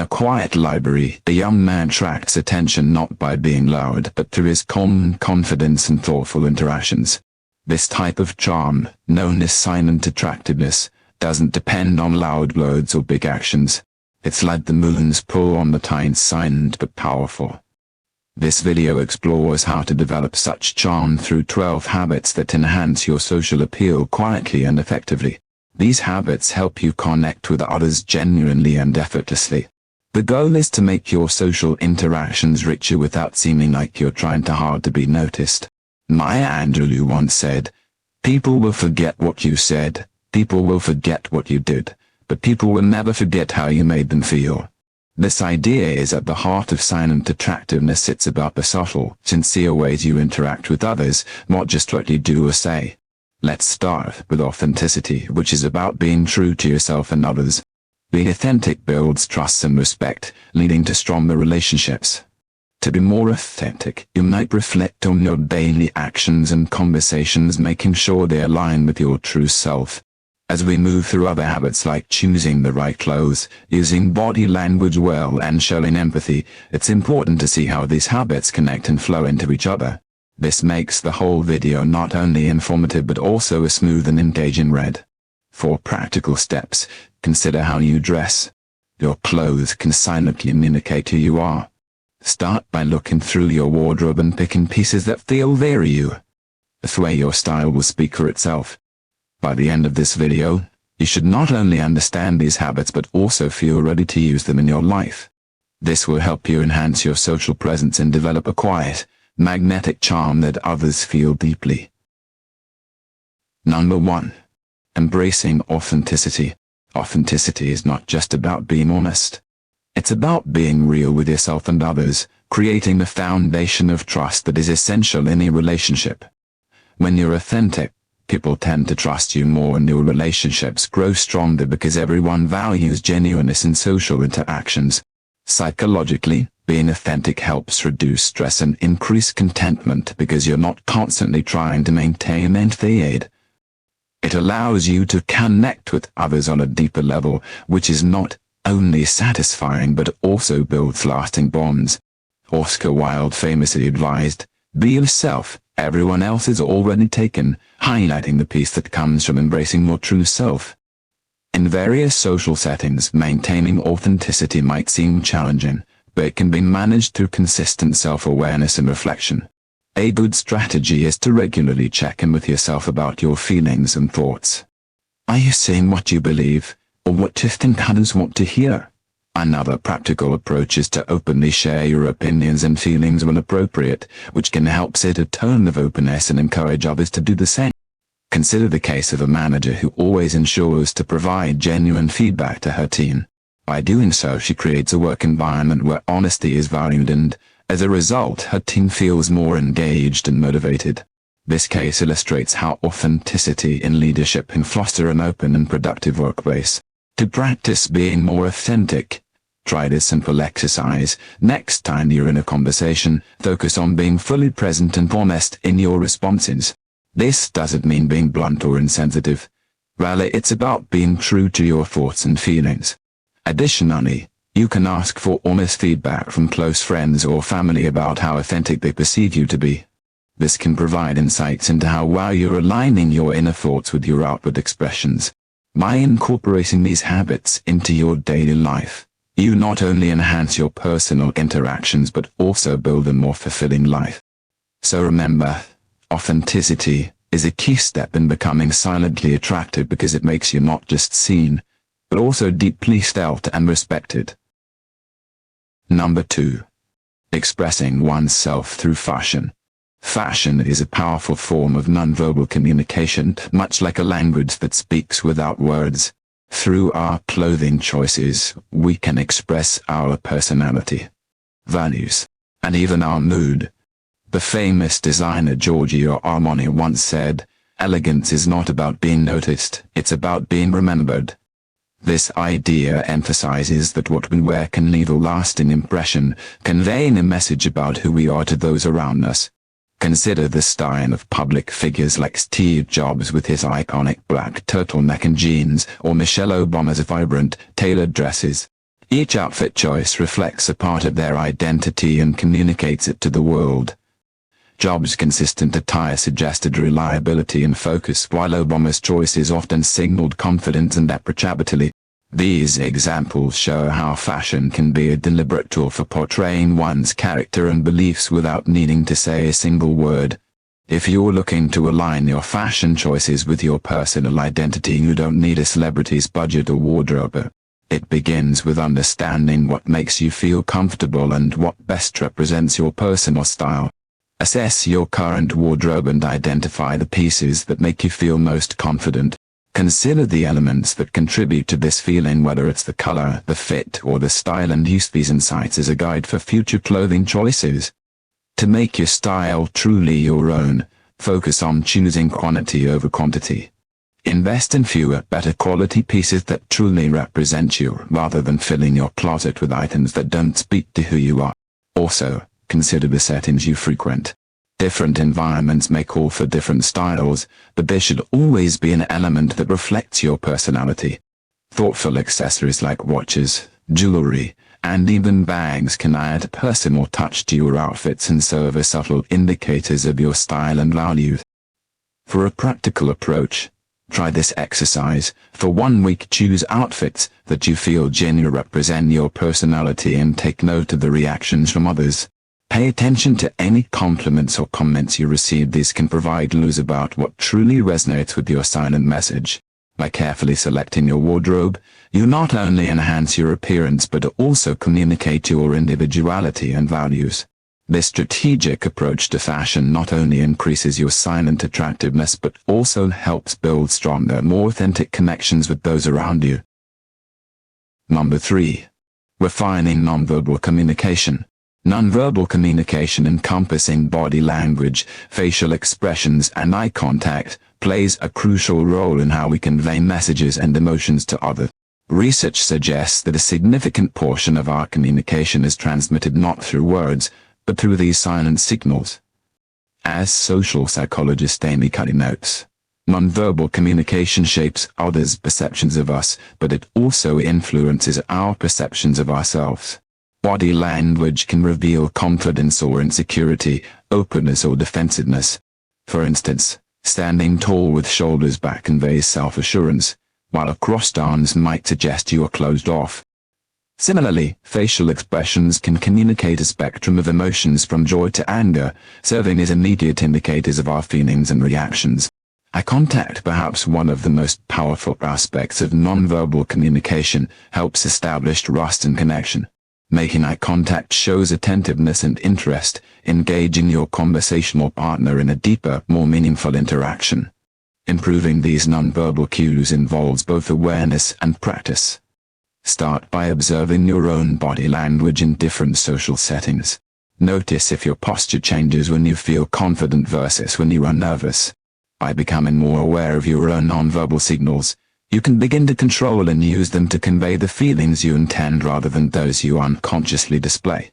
a quiet library, a young man attracts attention not by being loud but through his calm confidence and thoughtful interactions. This type of charm, known as silent attractiveness, doesn't depend on loud words or big actions. It's like the moon's pull on the tide's silent but powerful. This video explores how to develop such charm through 12 habits that enhance your social appeal quietly and effectively. These habits help you connect with others genuinely and effortlessly. The goal is to make your social interactions richer without seeming like you're trying too hard to be noticed. Maya Angelou once said, "People will forget what you said, people will forget what you did, but people will never forget how you made them feel." This idea is at the heart of silent attractiveness. It's about the subtle, sincere ways you interact with others, not just what you do or say. Let's start with authenticity, which is about being true to yourself and others. Being authentic builds trust and respect, leading to stronger relationships. To be more authentic, you might reflect on your daily actions and conversations, making sure they align with your true self. As we move through other habits like choosing the right clothes, using body language well, and showing empathy, it's important to see how these habits connect and flow into each other. This makes the whole video not only informative but also a smooth and engaging read. For practical steps, consider how you dress. Your clothes can silently communicate who you are. Start by looking through your wardrobe and picking pieces that feel very you. This way your style will speak for itself. By the end of this video, you should not only understand these habits but also feel ready to use them in your life. This will help you enhance your social presence and develop a quiet, magnetic charm that others feel deeply. Number 1. Embracing authenticity. Authenticity is not just about being honest. It's about being real with yourself and others, creating the foundation of trust that is essential in a relationship. When you're authentic, people tend to trust you more and your relationships grow stronger because everyone values genuineness in social interactions. Psychologically, being authentic helps reduce stress and increase contentment because you're not constantly trying to maintain enthusiasm. It allows you to connect with others on a deeper level, which is not only satisfying but also builds lasting bonds. Oscar Wilde famously advised, "Be yourself, everyone else is already taken," highlighting the peace that comes from embracing your true self. In various social settings, maintaining authenticity might seem challenging, but it can be managed through consistent self-awareness and reflection. A good strategy is to regularly check in with yourself about your feelings and thoughts. Are you saying what you believe, or what you think others want to hear? Another practical approach is to openly share your opinions and feelings when appropriate, which can help set a tone of openness and encourage others to do the same. Consider the case of a manager who always ensures to provide genuine feedback to her team. By doing so, she creates a work environment where honesty is valued and, as a result, her team feels more engaged and motivated. This case illustrates how authenticity in leadership can foster an open and productive workplace. To practice being more authentic, try this simple exercise. Next time you're in a conversation, focus on being fully present and honest in your responses. This doesn't mean being blunt or insensitive. Rather, it's about being true to your thoughts and feelings. Additionally, you can ask for honest feedback from close friends or family about how authentic they perceive you to be. This can provide insights into how well you're aligning your inner thoughts with your outward expressions. By incorporating these habits into your daily life, you not only enhance your personal interactions but also build a more fulfilling life. So remember, authenticity is a key step in becoming silently attractive because it makes you not just seen, but also deeply felt and respected. Number 2. Expressing oneself through fashion. Fashion is a powerful form of nonverbal communication, much like a language that speaks without words. Through our clothing choices, we can express our personality, values, and even our mood. The famous designer Giorgio Armani once said, "Elegance is not about being noticed, it's about being remembered." This idea emphasizes that what we wear can leave a lasting impression, conveying a message about who we are to those around us. Consider the style of public figures like Steve Jobs with his iconic black turtleneck and jeans, or Michelle Obama's vibrant, tailored dresses. Each outfit choice reflects a part of their identity and communicates it to the world. Jobs' consistent attire suggested reliability and focus, while Obama's choices often signaled confidence and approachability. These examples show how fashion can be a deliberate tool for portraying one's character and beliefs without needing to say a single word. If you're looking to align your fashion choices with your personal identity, you don't need a celebrity's budget or wardrobe. It begins with understanding what makes you feel comfortable and what best represents your personal style. Assess your current wardrobe and identify the pieces that make you feel most confident. Consider the elements that contribute to this feeling, whether it's the color, the fit, or the style, and use these insights as a guide for future clothing choices. To make your style truly your own, focus on choosing quantity over quantity. Invest in fewer, better quality pieces that truly represent you, rather than filling your closet with items that don't speak to who you are. Also, consider the settings you frequent. Different environments may call for different styles, but there should always be an element that reflects your personality. Thoughtful accessories like watches, jewelry, and even bags can add a personal touch to your outfits and serve as subtle indicators of your style and values. For a practical approach, try this exercise. For 1 week, choose outfits that you feel genuinely represent your personality and take note of the reactions from others. Pay attention to any compliments or comments you receive. These can provide clues about what truly resonates with your silent message. By carefully selecting your wardrobe, you not only enhance your appearance but also communicate your individuality and values. This strategic approach to fashion not only increases your silent attractiveness but also helps build stronger, more authentic connections with those around you. Number 3. Refining nonverbal communication. Nonverbal communication, encompassing body language, facial expressions, and eye contact, plays a crucial role in how we convey messages and emotions to others. Research suggests that a significant portion of our communication is transmitted not through words, but through these silent signals. As social psychologist Amy Cuddy notes, nonverbal communication shapes others' perceptions of us, but it also influences our perceptions of ourselves. Body language can reveal confidence or insecurity, openness or defensiveness. For instance, standing tall with shoulders back conveys self-assurance, while crossed arms might suggest you are closed off. Similarly, facial expressions can communicate a spectrum of emotions from joy to anger, serving as immediate indicators of our feelings and reactions. Eye contact, perhaps one of the most powerful aspects of nonverbal communication, helps establish trust and connection. Making eye contact shows attentiveness and interest, engaging your conversational partner in a deeper, more meaningful interaction. Improving these nonverbal cues involves both awareness and practice. Start by observing your own body language in different social settings. Notice if your posture changes when you feel confident versus when you are nervous. By becoming more aware of your own nonverbal signals, you can begin to control and use them to convey the feelings you intend rather than those you unconsciously display.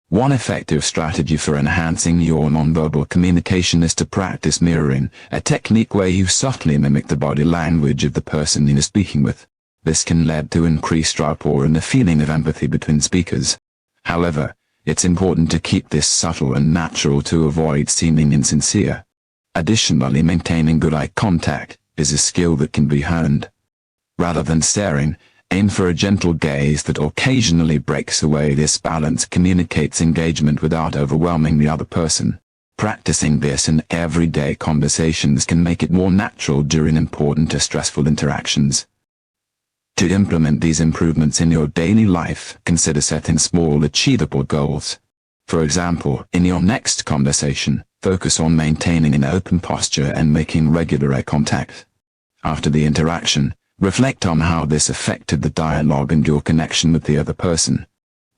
One effective strategy for enhancing your nonverbal communication is to practice mirroring, a technique where you subtly mimic the body language of the person you're speaking with. This can lead to increased rapport and a feeling of empathy between speakers. However, it's important to keep this subtle and natural to avoid seeming insincere. Additionally, maintaining good eye contact is a skill that can be honed. Rather than staring, aim for a gentle gaze that occasionally breaks away. This balance communicates engagement without overwhelming the other person. Practicing this in everyday conversations can make it more natural during important or stressful interactions. To implement these improvements in your daily life, consider setting small, achievable goals. For example, in your next conversation, focus on maintaining an open posture and making regular eye contact. After the interaction, reflect on how this affected the dialogue and your connection with the other person.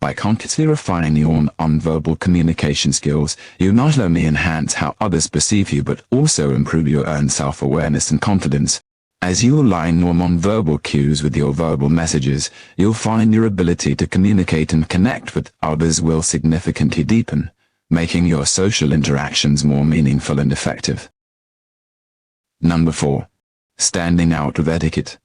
By consciously refining your nonverbal communication skills, you not only enhance how others perceive you but also improve your own self-awareness and confidence. As you align your nonverbal cues with your verbal messages, you'll find your ability to communicate and connect with others will significantly deepen, making your social interactions more meaningful and effective. Number 4. Standing out with etiquette.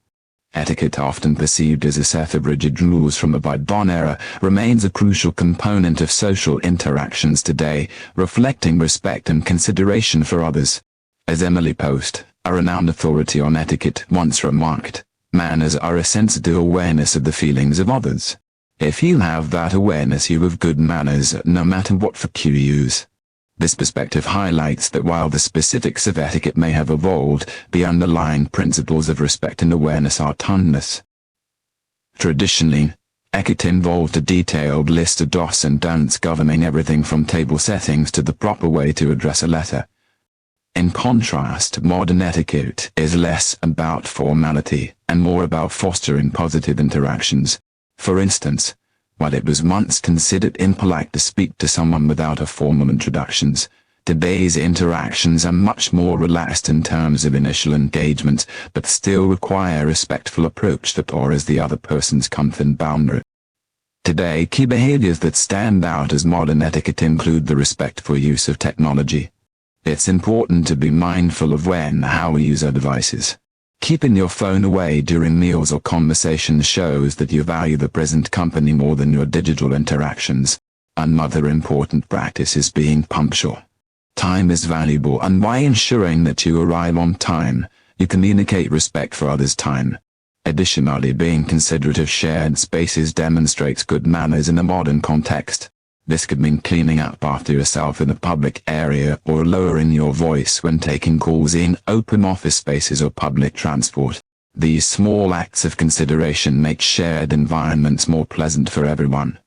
Etiquette, often perceived as a set of rigid rules from a bygone era, remains a crucial component of social interactions today, reflecting respect and consideration for others. As Emily Post, a renowned authority on etiquette, once remarked, "Manners are a sensitive awareness of the feelings of others. If you have that awareness, you have good manners, no matter what fuck you use." This perspective highlights that while the specifics of etiquette may have evolved, the underlying principles of respect and awareness are timeless. Traditionally, etiquette involved a detailed list of do's and don'ts governing everything from table settings to the proper way to address a letter. In contrast, modern etiquette is less about formality and more about fostering positive interactions. For instance, while it was once considered impolite to speak to someone without a formal introductions, today's interactions are much more relaxed in terms of initial engagement, but still require a respectful approach that honors the other person's comfort and boundary. Today, key behaviors that stand out as modern etiquette include the respect for use of technology. It's important to be mindful of when and how we use our devices. Keeping your phone away during meals or conversations shows that you value the present company more than your digital interactions. Another important practice is being punctual. Time is valuable, and by ensuring that you arrive on time, you communicate respect for others' time. Additionally, being considerate of shared spaces demonstrates good manners in a modern context. This could mean cleaning up after yourself in a public area or lowering your voice when taking calls in open office spaces or public transport. These small acts of consideration make shared environments more pleasant for everyone.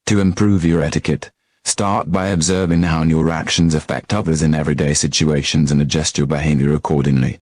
To improve your etiquette, start by observing how your actions affect others in everyday situations and adjust your behavior accordingly.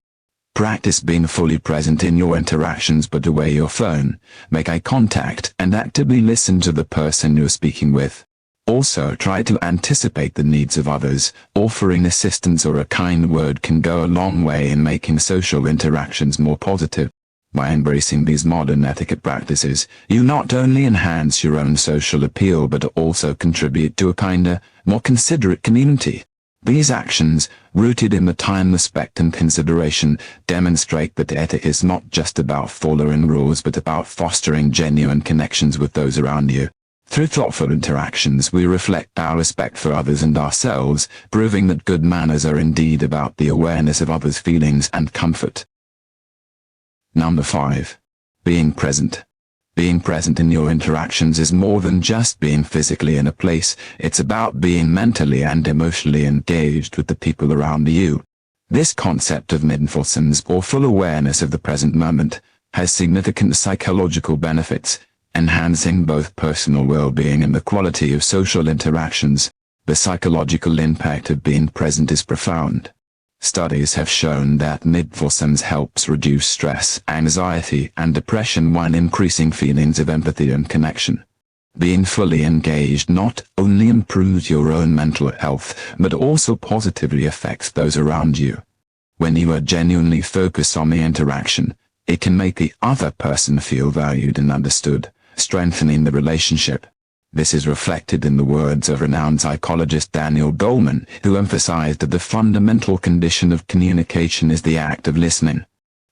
Practice being fully present in your interactions, put away your phone, make eye contact, and actively listen to the person you're speaking with. Also, try to anticipate the needs of others. Offering assistance or a kind word can go a long way in making social interactions more positive. By embracing these modern etiquette practices, you not only enhance your own social appeal but also contribute to a kinder, more considerate community. These actions, rooted in the time, respect and consideration, demonstrate that etiquette is not just about following rules but about fostering genuine connections with those around you. Through thoughtful interactions, we reflect our respect for others and ourselves, proving that good manners are indeed about the awareness of others' feelings and comfort. Number 5. Being present. Being present in your interactions is more than just being physically in a place. It's about being mentally and emotionally engaged with the people around you. This concept of mindfulness, or full awareness of the present moment, has significant psychological benefits, enhancing both personal well-being and the quality of social interactions. The psychological impact of being present is profound. Studies have shown that mindfulness helps reduce stress, anxiety, and depression while increasing feelings of empathy and connection. Being fully engaged not only improves your own mental health, but also positively affects those around you. When you are genuinely focused on the interaction, it can make the other person feel valued and understood, strengthening the relationship. This is reflected in the words of renowned psychologist Daniel Goleman, who emphasized that the fundamental condition of communication is the act of listening.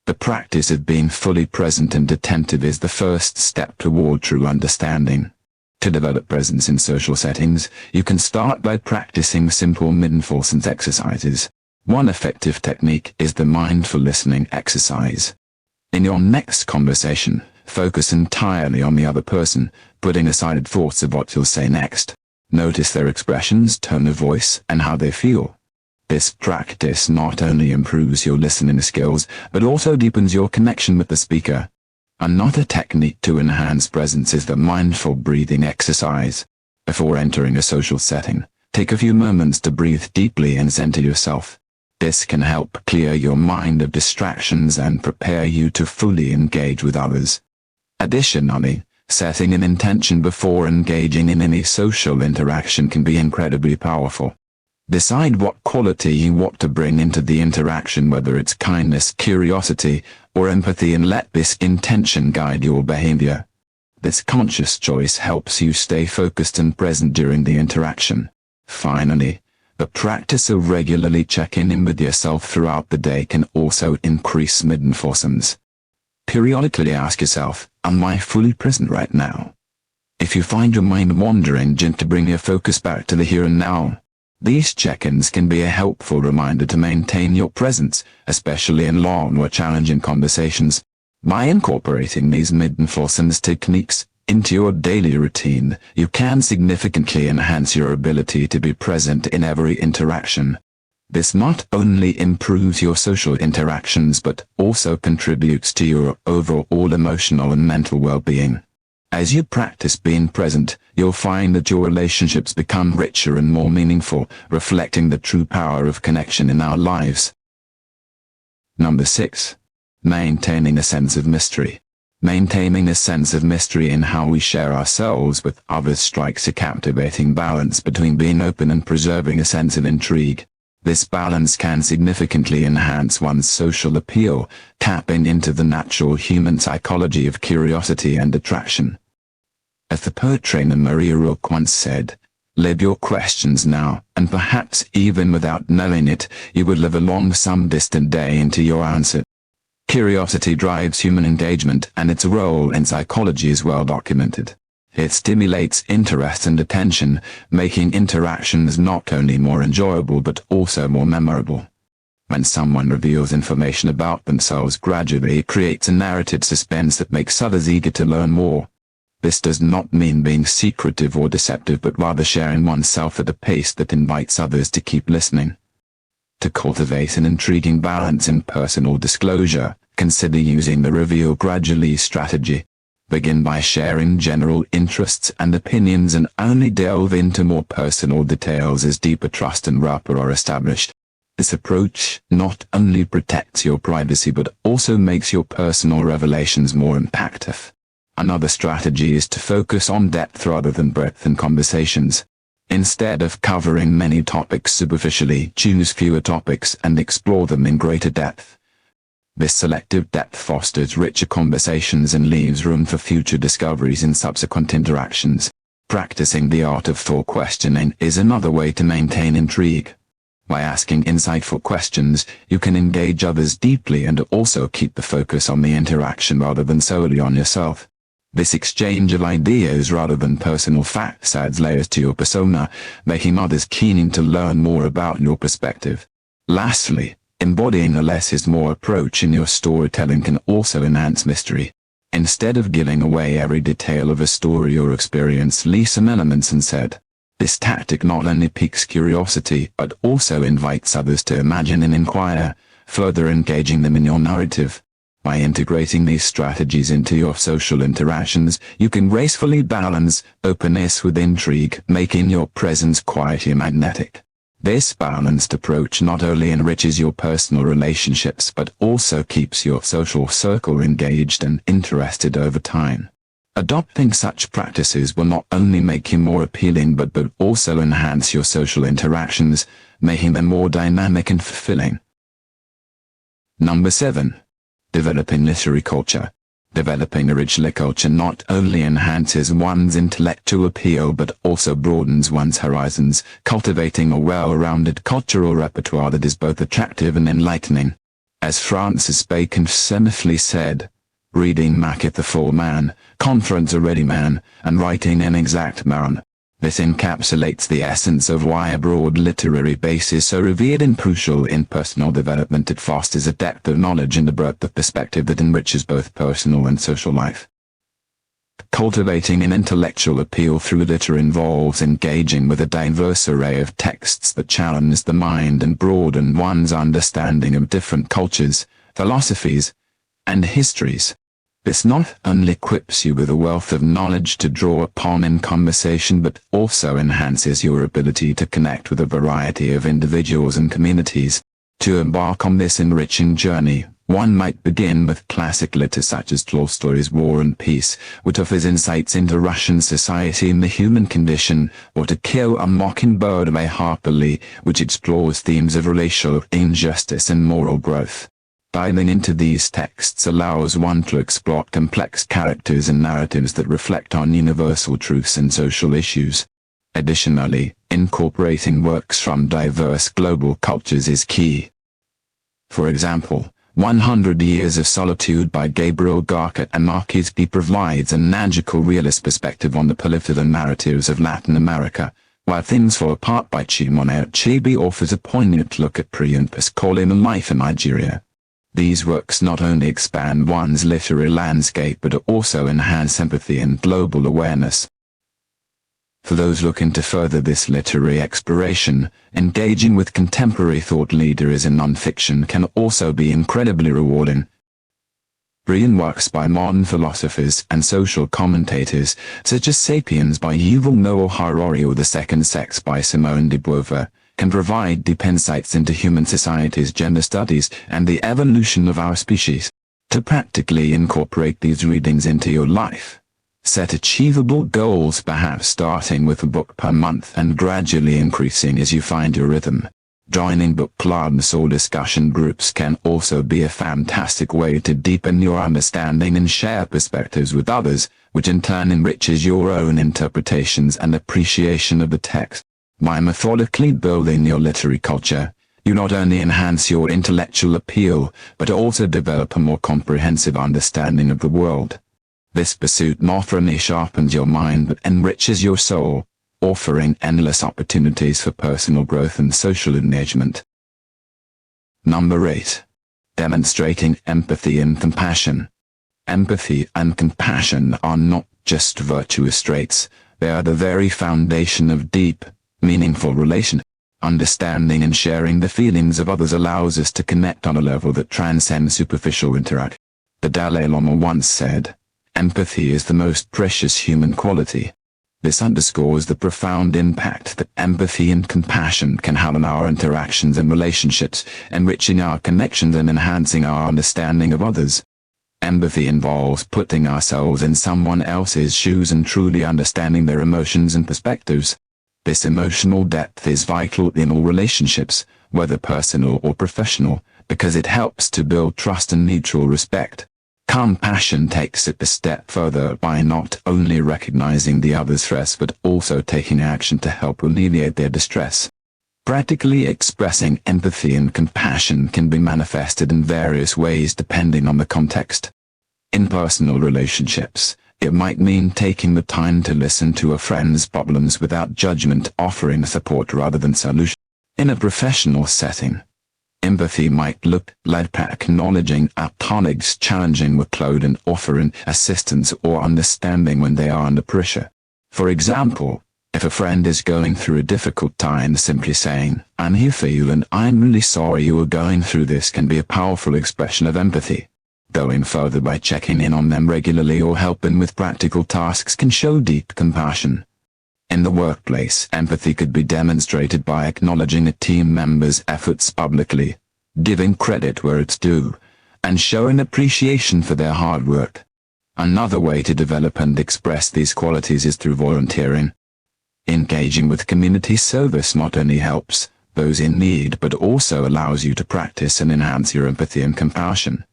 The practice of being fully present and attentive is the first step toward true understanding. To develop presence in social settings, you can start by practicing simple mindfulness exercises. One effective technique is the mindful listening exercise. In your next conversation, focus entirely on the other person, putting aside thoughts of what you'll say next. Notice their expressions, tone of voice, and how they feel. This practice not only improves your listening skills, but also deepens your connection with the speaker. Another technique to enhance presence is the mindful breathing exercise. Before entering a social setting, take a few moments to breathe deeply and center yourself. This can help clear your mind of distractions and prepare you to fully engage with others. Additionally, setting an intention before engaging in any social interaction can be incredibly powerful. Decide what quality you want to bring into the interaction, whether it's kindness, curiosity, or empathy, and let this intention guide your behavior. This conscious choice helps you stay focused and present during the interaction. Finally, the practice of regularly checking in with yourself throughout the day can also increase mindfulness. Periodically ask yourself, am I fully present right now? If you find your mind wandering, gently bring your focus back to the here and now. These check-ins can be a helpful reminder to maintain your presence, especially in long or challenging conversations. By incorporating these mindfulness techniques into your daily routine, you can significantly enhance your ability to be present in every interaction. This not only improves your social interactions but also contributes to your overall emotional and mental well-being. As you practice being present, you'll find that your relationships become richer and more meaningful, reflecting the true power of connection in our lives. Number 6. Maintaining a sense of mystery. Maintaining a sense of mystery in how we share ourselves with others strikes a captivating balance between being open and preserving a sense of intrigue. This balance can significantly enhance one's social appeal, tapping into the natural human psychology of curiosity and attraction. As the poet trainer Maria Rook once said, "Live your questions now, and perhaps even without knowing it, you would live along some distant day into your answer." Curiosity drives human engagement, and its role in psychology is well documented. It stimulates interest and attention, making interactions not only more enjoyable but also more memorable. When someone reveals information about themselves, gradually it creates a narrative suspense that makes others eager to learn more. This does not mean being secretive or deceptive, but rather sharing oneself at a pace that invites others to keep listening. To cultivate an intriguing balance in personal disclosure, consider using the reveal gradually strategy. Begin by sharing general interests and opinions and only delve into more personal details as deeper trust and rapport are established. This approach not only protects your privacy but also makes your personal revelations more impactful. Another strategy is to focus on depth rather than breadth in conversations. Instead of covering many topics superficially, choose fewer topics and explore them in greater depth. This selective depth fosters richer conversations and leaves room for future discoveries in subsequent interactions. Practicing the art of thought questioning is another way to maintain intrigue. By asking insightful questions, you can engage others deeply and also keep the focus on the interaction rather than solely on yourself. This exchange of ideas rather than personal facts adds layers to your persona, making others keen to learn more about your perspective. Lastly, embodying a less is more approach in your storytelling can also enhance mystery. Instead of giving away every detail of a story or experience, leave some elements unsaid. This tactic not only piques curiosity but also invites others to imagine and inquire, further engaging them in your narrative. By integrating these strategies into your social interactions, you can gracefully balance openness with intrigue, making your presence quietly magnetic. This balanced approach not only enriches your personal relationships but also keeps your social circle engaged and interested over time. Adopting such practices will not only make you more appealing but also enhance your social interactions, making them more dynamic and fulfilling. Number 7. Developing literary culture. Developing a rich culture not only enhances one's intellectual appeal but also broadens one's horizons, cultivating a well-rounded cultural repertoire that is both attractive and enlightening. As Francis Bacon famously said, "Reading maketh a full man, conference a ready man, and writing an exact man." This encapsulates the essence of why a broad literary base is so revered and crucial in personal development. It fosters a depth of knowledge and a breadth of perspective that enriches both personal and social life. Cultivating an intellectual appeal through literature involves engaging with a diverse array of texts that challenge the mind and broaden one's understanding of different cultures, philosophies, and histories. This not only equips you with a wealth of knowledge to draw upon in conversation but also enhances your ability to connect with a variety of individuals and communities. To embark on this enriching journey, one might begin with classic literature such as Tolstoy's War and Peace, which offers insights into Russian society and the human condition, or To Kill a Mockingbird by Harper Lee, which explores themes of racial injustice and moral growth. Diving into these texts allows one to explore complex characters and narratives that reflect on universal truths and social issues. Additionally, incorporating works from diverse global cultures is key. For example, 100 Years of Solitude by Gabriel Garcia Marquez provides a magical realist perspective on the political narratives of Latin America, while Things Fall Apart by Chimone Achebe offers a poignant look at pre- and post-colonial life in Nigeria. These works not only expand one's literary landscape but also enhance empathy and global awareness. For those looking to further this literary exploration, engaging with contemporary thought leaders in non-fiction can also be incredibly rewarding. Brilliant works by modern philosophers and social commentators, such as Sapiens by Yuval Noah Harari or The Second Sex by Simone de Beauvoir, can provide deep insights into human society's gender studies and the evolution of our species. To practically incorporate these readings into your life, set achievable goals, perhaps starting with a book per month and gradually increasing as you find your rhythm. Joining book clubs or discussion groups can also be a fantastic way to deepen your understanding and share perspectives with others, which in turn enriches your own interpretations and appreciation of the text. By methodically building your literary culture, you not only enhance your intellectual appeal, but also develop a more comprehensive understanding of the world. This pursuit not only sharpens your mind but enriches your soul, offering endless opportunities for personal growth and social engagement. Number 8. Demonstrating empathy and compassion. Empathy and compassion are not just virtuous traits, they are the very foundation of deep, meaningful relations. Understanding and sharing the feelings of others allows us to connect on a level that transcends superficial interaction. The Dalai Lama once said, "Empathy is the most precious human quality." This underscores the profound impact that empathy and compassion can have on our interactions and relationships, enriching our connections and enhancing our understanding of others. Empathy involves putting ourselves in someone else's shoes and truly understanding their emotions and perspectives. This emotional depth is vital in all relationships, whether personal or professional, because it helps to build trust and mutual respect. Compassion takes it a step further by not only recognizing the other's stress but also taking action to help alleviate their distress. Practically expressing empathy and compassion can be manifested in various ways depending on the context. In personal relationships, it might mean taking the time to listen to a friend's problems without judgment, offering support rather than solution. In a professional setting, empathy might look like acknowledging a colleague's challenging workload and offering assistance or understanding when they are under pressure. For example, if a friend is going through a difficult time, simply saying, "I'm here for you and I'm really sorry you are going through this," can be a powerful expression of empathy. Going further by checking in on them regularly or helping with practical tasks can show deep compassion. In the workplace, empathy could be demonstrated by acknowledging a team member's efforts publicly, giving credit where it's due, and showing appreciation for their hard work. Another way to develop and express these qualities is through volunteering. Engaging with community service not only helps those in need but also allows you to practice and enhance your empathy and compassion.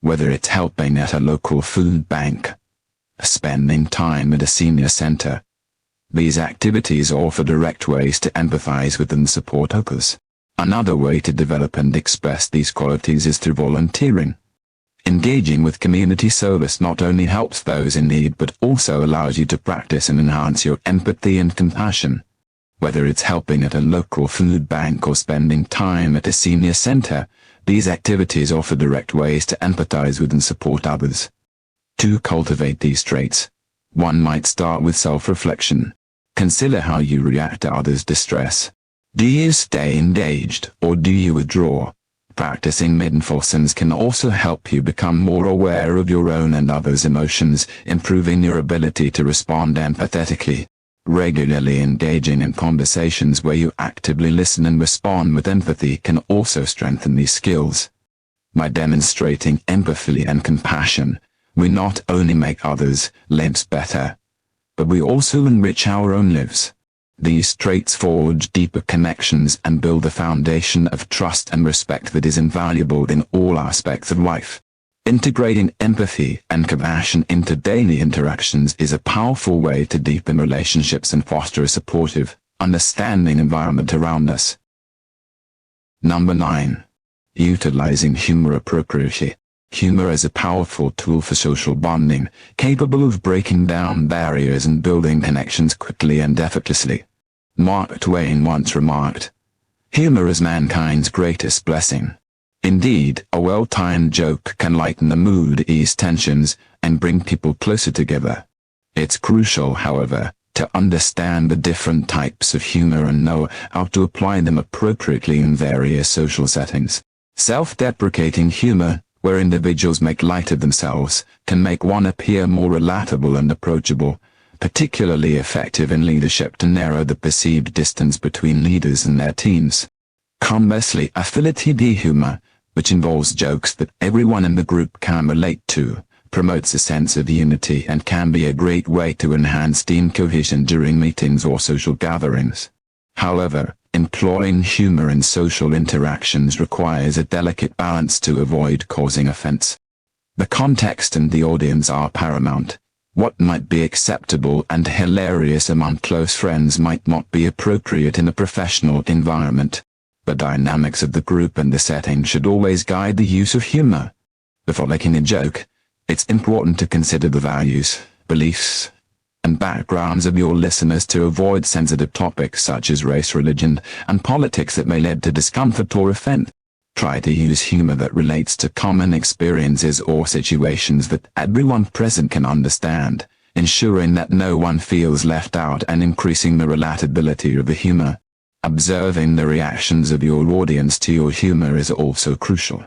Whether it's helping at a local food bank, spending time at a senior center, these activities offer direct ways to empathize with and support others. Another way to develop and express these qualities is through volunteering. Engaging with community service not only helps those in need but also allows you to practice and enhance your empathy and compassion. Whether it's helping at a local food bank or spending time at a senior center, these activities offer direct ways to empathize with and support others. To cultivate these traits, one might start with self-reflection. Consider how you react to others' distress. Do you stay engaged, or do you withdraw? Practicing mindfulness can also help you become more aware of your own and others' emotions, improving your ability to respond empathetically. Regularly engaging in conversations where you actively listen and respond with empathy can also strengthen these skills. By demonstrating empathy and compassion, we not only make others' lives better, but we also enrich our own lives. These traits forge deeper connections and build a foundation of trust and respect that is invaluable in all aspects of life. Integrating empathy and compassion into daily interactions is a powerful way to deepen relationships and foster a supportive, understanding environment around us. Number 9. Utilizing humor appropriately. Humor is a powerful tool for social bonding, capable of breaking down barriers and building connections quickly and effortlessly. Mark Twain once remarked, "Humor is mankind's greatest blessing." Indeed, a well-timed joke can lighten the mood, ease tensions, and bring people closer together. It's crucial, however, to understand the different types of humor and know how to apply them appropriately in various social settings. Self-deprecating humor, where individuals make light of themselves, can make one appear more relatable and approachable, particularly effective in leadership to narrow the perceived distance between leaders and their teams. Conversely, affiliated humor, which involves jokes that everyone in the group can relate to, promotes a sense of unity and can be a great way to enhance team cohesion during meetings or social gatherings. However, employing humor in social interactions requires a delicate balance to avoid causing offense. The context and the audience are paramount. What might be acceptable and hilarious among close friends might not be appropriate in a professional environment. The dynamics of the group and the setting should always guide the use of humor. Before making a joke, it's important to consider the values, beliefs, and backgrounds of your listeners to avoid sensitive topics such as race, religion, and politics that may lead to discomfort or offend. Try to use humor that relates to common experiences or situations that everyone present can understand, ensuring that no one feels left out and increasing the relatability of the humor. Observing the reactions of your audience to your humor is also crucial.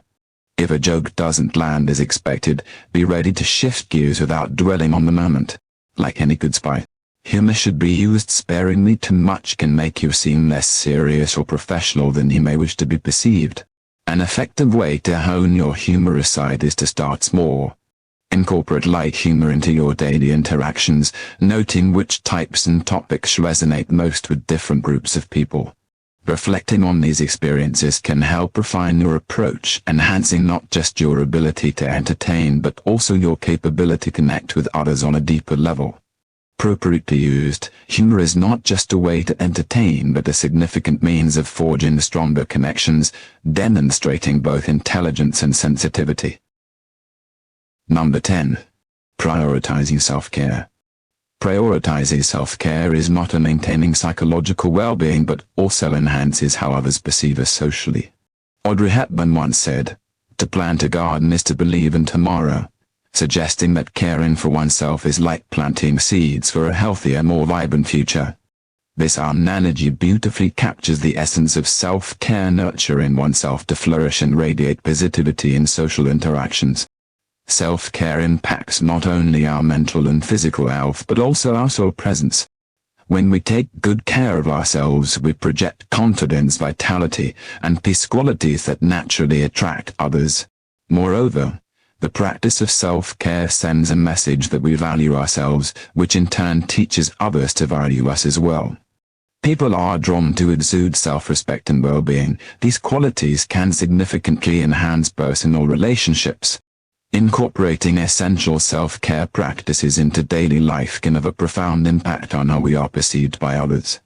If a joke doesn't land as expected, be ready to shift gears without dwelling on the moment. Like any good spy, humor should be used sparingly. Too much can make you seem less serious or professional than you may wish to be perceived. An effective way to hone your humorous side is to start small. Incorporate light humor into your daily interactions, noting which types and topics resonate most with different groups of people. Reflecting on these experiences can help refine your approach, enhancing not just your ability to entertain but also your capability to connect with others on a deeper level. Appropriately used, humor is not just a way to entertain but a significant means of forging stronger connections, demonstrating both intelligence and sensitivity. Number 10. Prioritizing self-care. Prioritizing self-care is not only maintaining psychological well-being but also enhances how others perceive us socially. Audrey Hepburn once said, "To plant a garden is to believe in tomorrow," suggesting that caring for oneself is like planting seeds for a healthier, more vibrant future. This analogy beautifully captures the essence of self-care, nurturing oneself to flourish and radiate positivity in social interactions. Self-care impacts not only our mental and physical health but also our soul presence. When we take good care of ourselves, we project confidence, vitality, and peace, qualities that naturally attract others. Moreover, the practice of self-care sends a message that we value ourselves, which in turn teaches others to value us as well. People are drawn to exude self-respect and well-being. These qualities can significantly enhance personal relationships. Incorporating essential self-care practices into daily life can have a profound impact on how we are perceived by others.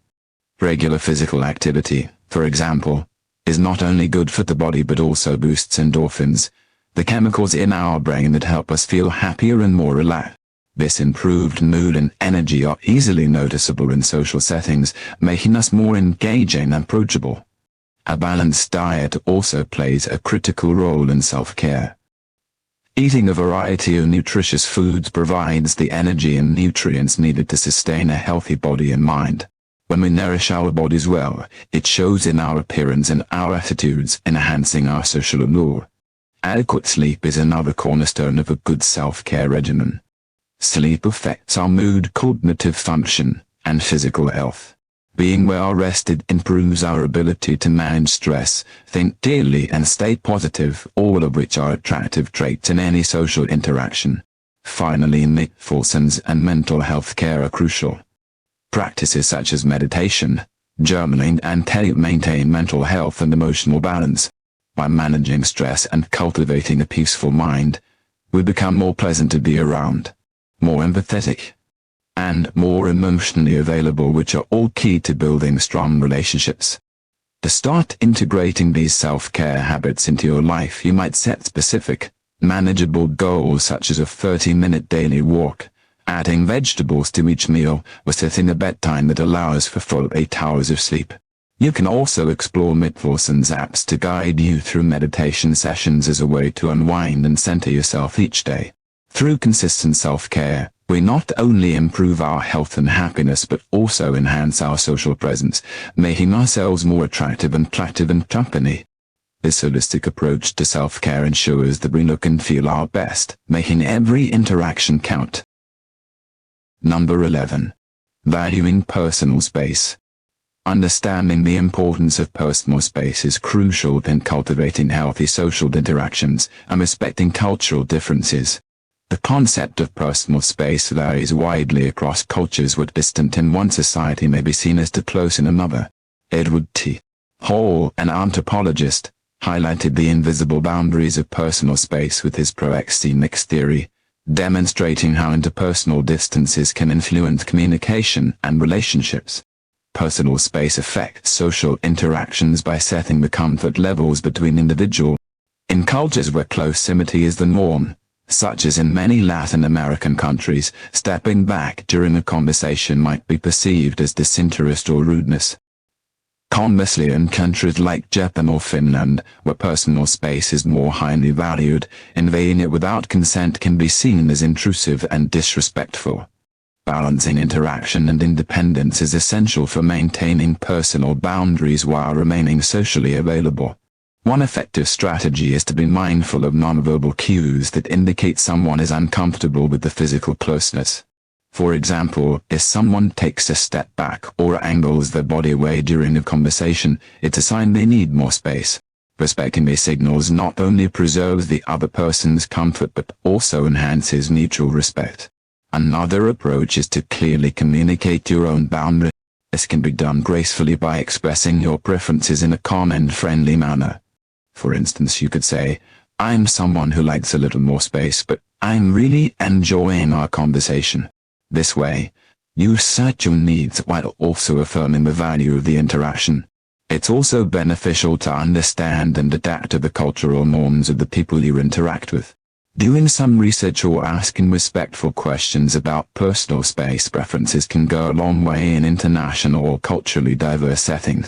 Regular physical activity, for example, is not only good for the body but also boosts endorphins, the chemicals in our brain that help us feel happier and more relaxed. This improved mood and energy are easily noticeable in social settings, making us more engaging and approachable. A balanced diet also plays a critical role in self-care. Eating a variety of nutritious foods provides the energy and nutrients needed to sustain a healthy body and mind. When we nourish our bodies well, it shows in our appearance and our attitudes, enhancing our social allure. Adequate sleep is another cornerstone of a good self-care regimen. Sleep affects our mood, cognitive function, and physical health. Being well rested improves our ability to manage stress, think clearly, and stay positive, all of which are attractive traits in any social interaction. Finally, mindfulness and mental health care are crucial. Practices such as meditation, journaling, and help maintain mental health and emotional balance. By managing stress and cultivating a peaceful mind, we become more pleasant to be around, more empathetic, and more emotionally available, which are all key to building strong relationships. To start integrating these self-care habits into your life, you might set specific, manageable goals such as a 30-minute daily walk, adding vegetables to each meal, or setting a bedtime that allows for full 8 hours of sleep. You can also explore mindfulness apps to guide you through meditation sessions as a way to unwind and center yourself each day. Through consistent self-care, we not only improve our health and happiness but also enhance our social presence, making ourselves more attractive and attractive in company. This holistic approach to self-care ensures that we look and feel our best, making every interaction count. Number 11. Valuing personal space. Understanding the importance of personal space is crucial in cultivating healthy social interactions and respecting cultural differences. The concept of personal space varies widely across cultures. What distant in one society may be seen as too close in another. Edward T. Hall, an anthropologist, highlighted the invisible boundaries of personal space with his proxemics theory, demonstrating how interpersonal distances can influence communication and relationships. Personal space affects social interactions by setting the comfort levels between individuals. In cultures where proximity is the norm, such as in many Latin American countries, stepping back during a conversation might be perceived as disinterest or rudeness. Conversely, in countries like Japan or Finland, where personal space is more highly valued, invading it without consent can be seen as intrusive and disrespectful. Balancing interaction and independence is essential for maintaining personal boundaries while remaining socially available. One effective strategy is to be mindful of nonverbal cues that indicate someone is uncomfortable with the physical closeness. For example, if someone takes a step back or angles their body away during a conversation, it's a sign they need more space. Respecting these signals not only preserves the other person's comfort but also enhances mutual respect. Another approach is to clearly communicate your own boundaries. This can be done gracefully by expressing your preferences in a calm and friendly manner. For instance, you could say, "I'm someone who likes a little more space, but I'm really enjoying our conversation." This way, you assert your needs while also affirming the value of the interaction. It's also beneficial to understand and adapt to the cultural norms of the people you interact with. Doing some research or asking respectful questions about personal space preferences can go a long way in international or culturally diverse settings.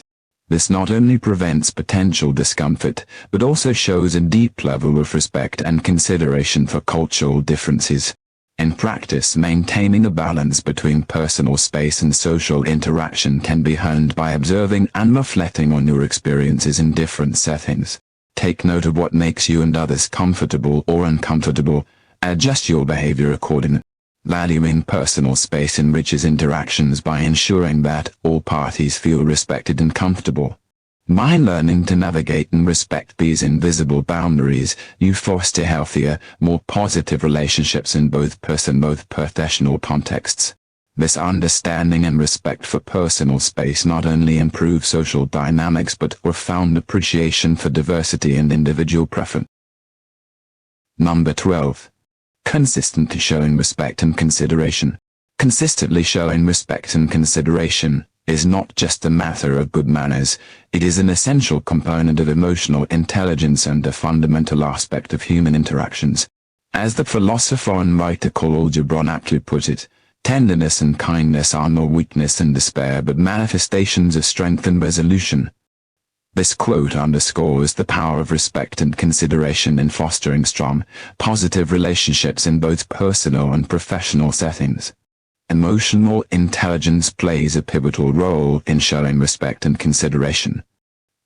This not only prevents potential discomfort, but also shows a deep level of respect and consideration for cultural differences. In practice, maintaining a balance between personal space and social interaction can be honed by observing and reflecting on your experiences in different settings. Take note of what makes you and others comfortable or uncomfortable. Adjust your behavior accordingly. Valuing personal space enriches interactions by ensuring that all parties feel respected and comfortable. By learning to navigate and respect these invisible boundaries, you foster healthier, more positive relationships in both professional contexts. This understanding and respect for personal space not only improve social dynamics but profound appreciation for diversity and individual preference. Number 12. Consistently showing respect and consideration. Consistently showing respect and consideration is not just a matter of good manners, it is an essential component of emotional intelligence and a fundamental aspect of human interactions. As the philosopher and writer Khalil Gibran aptly put it, tenderness and kindness are not weakness and despair but manifestations of strength and resolution. This quote underscores the power of respect and consideration in fostering strong, positive relationships in both personal and professional settings. Emotional intelligence plays a pivotal role in showing respect and consideration.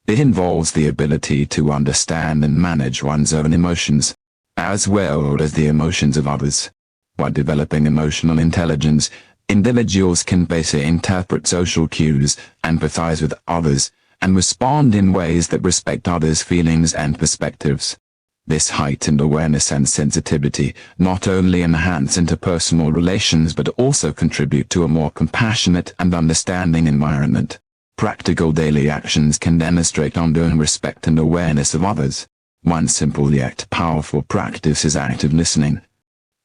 It involves the ability to understand and manage one's own emotions, as well as the emotions of others. While developing emotional intelligence, individuals can better interpret social cues, empathize with others, and respond in ways that respect others' feelings and perspectives. This heightened awareness and sensitivity not only enhance interpersonal relations but also contribute to a more compassionate and understanding environment. Practical daily actions can demonstrate ongoing respect and awareness of others. One simple yet powerful practice is active listening.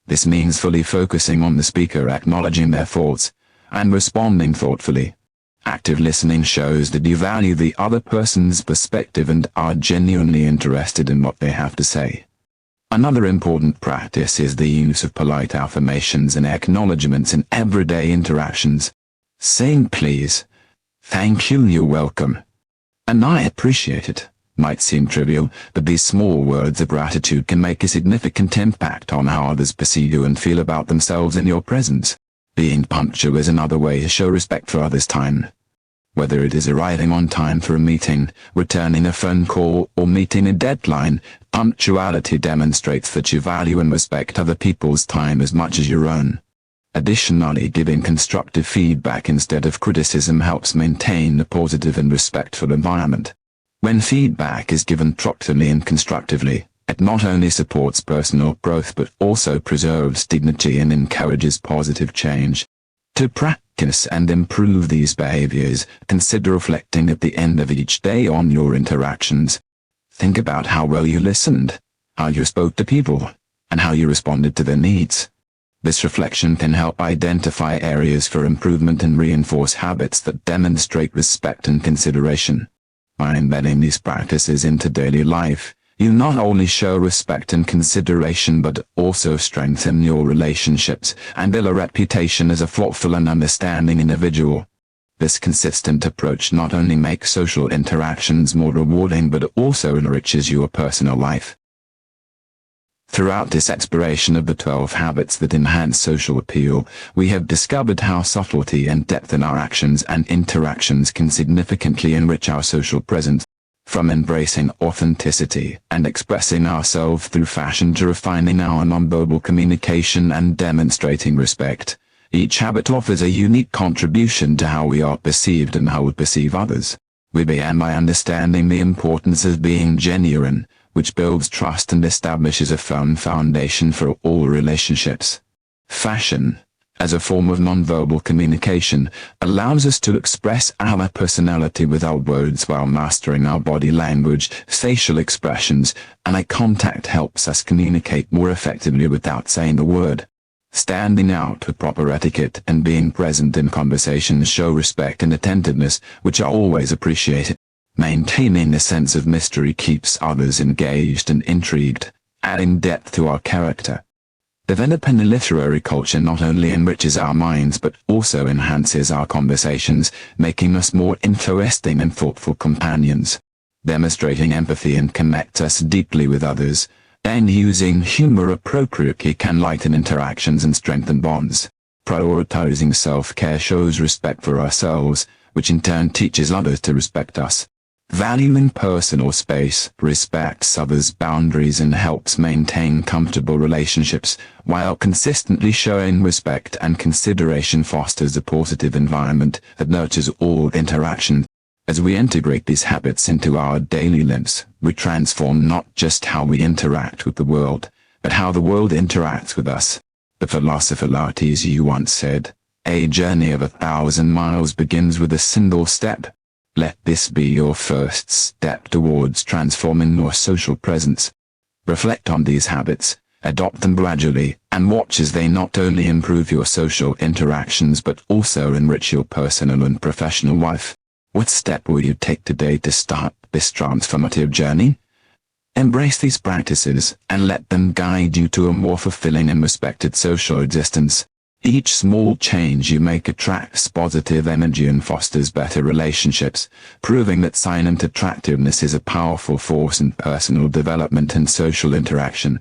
This means fully focusing on the speaker, acknowledging their thoughts, and responding thoughtfully. Active listening shows that you value the other person's perspective and are genuinely interested in what they have to say. Another important practice is the use of polite affirmations and acknowledgements in everyday interactions. Saying please, thank you, you're welcome, and I appreciate it might seem trivial, but these small words of gratitude can make a significant impact on how others perceive you and feel about themselves in your presence. Being punctual is another way to show respect for others' time. Whether it is arriving on time for a meeting, returning a phone call, or meeting a deadline, punctuality demonstrates that you value and respect other people's time as much as your own. Additionally, giving constructive feedback instead of criticism helps maintain a positive and respectful environment. When feedback is given truthfully and constructively, it not only supports personal growth but also preserves dignity and encourages positive change. To practice and improve these behaviors, consider reflecting at the end of each day on your interactions. Think about how well you listened, how you spoke to people, and how you responded to their needs. This reflection can help identify areas for improvement and reinforce habits that demonstrate respect and consideration. By embedding these practices into daily life, you not only show respect and consideration but also strengthen your relationships and build a reputation as a thoughtful and understanding individual. This consistent approach not only makes social interactions more rewarding but also enriches your personal life. Throughout this exploration of the 12 habits that enhance social appeal, we have discovered how subtlety and depth in our actions and interactions can significantly enrich our social presence. From embracing authenticity and expressing ourselves through fashion to refining our nonverbal communication and demonstrating respect, each habit offers a unique contribution to how we are perceived and how we perceive others. We began by understanding the importance of being genuine, which builds trust and establishes a firm foundation for all relationships. Fashion, as a form of nonverbal communication, allows us to express our personality without words while mastering our body language, facial expressions, and eye contact helps us communicate more effectively without saying a word. Standing out with proper etiquette and being present in conversations show respect and attentiveness, which are always appreciated. Maintaining a sense of mystery keeps others engaged and intrigued, adding depth to our character. Developing a literary culture not only enriches our minds but also enhances our conversations, making us more interesting and thoughtful companions. Demonstrating empathy and connect us deeply with others, and using humor appropriately can lighten interactions and strengthen bonds. Prioritizing self-care shows respect for ourselves, which in turn teaches others to respect us. Valuing personal space respects others' boundaries and helps maintain comfortable relationships, while consistently showing respect and consideration fosters a positive environment that nurtures all interaction. As we integrate these habits into our daily lives, we transform not just how we interact with the world, but how the world interacts with us. The philosopher Aurelius once said, "A journey of 1,000 miles begins with a single step." Let this be your first step towards transforming your social presence. Reflect on these habits, adopt them gradually, and watch as they not only improve your social interactions but also enrich your personal and professional life. What step will you take today to start this transformative journey? Embrace these practices and let them guide you to a more fulfilling and respected social existence. Each small change you make attracts positive energy and fosters better relationships, proving that silent attractiveness is a powerful force in personal development and social interaction.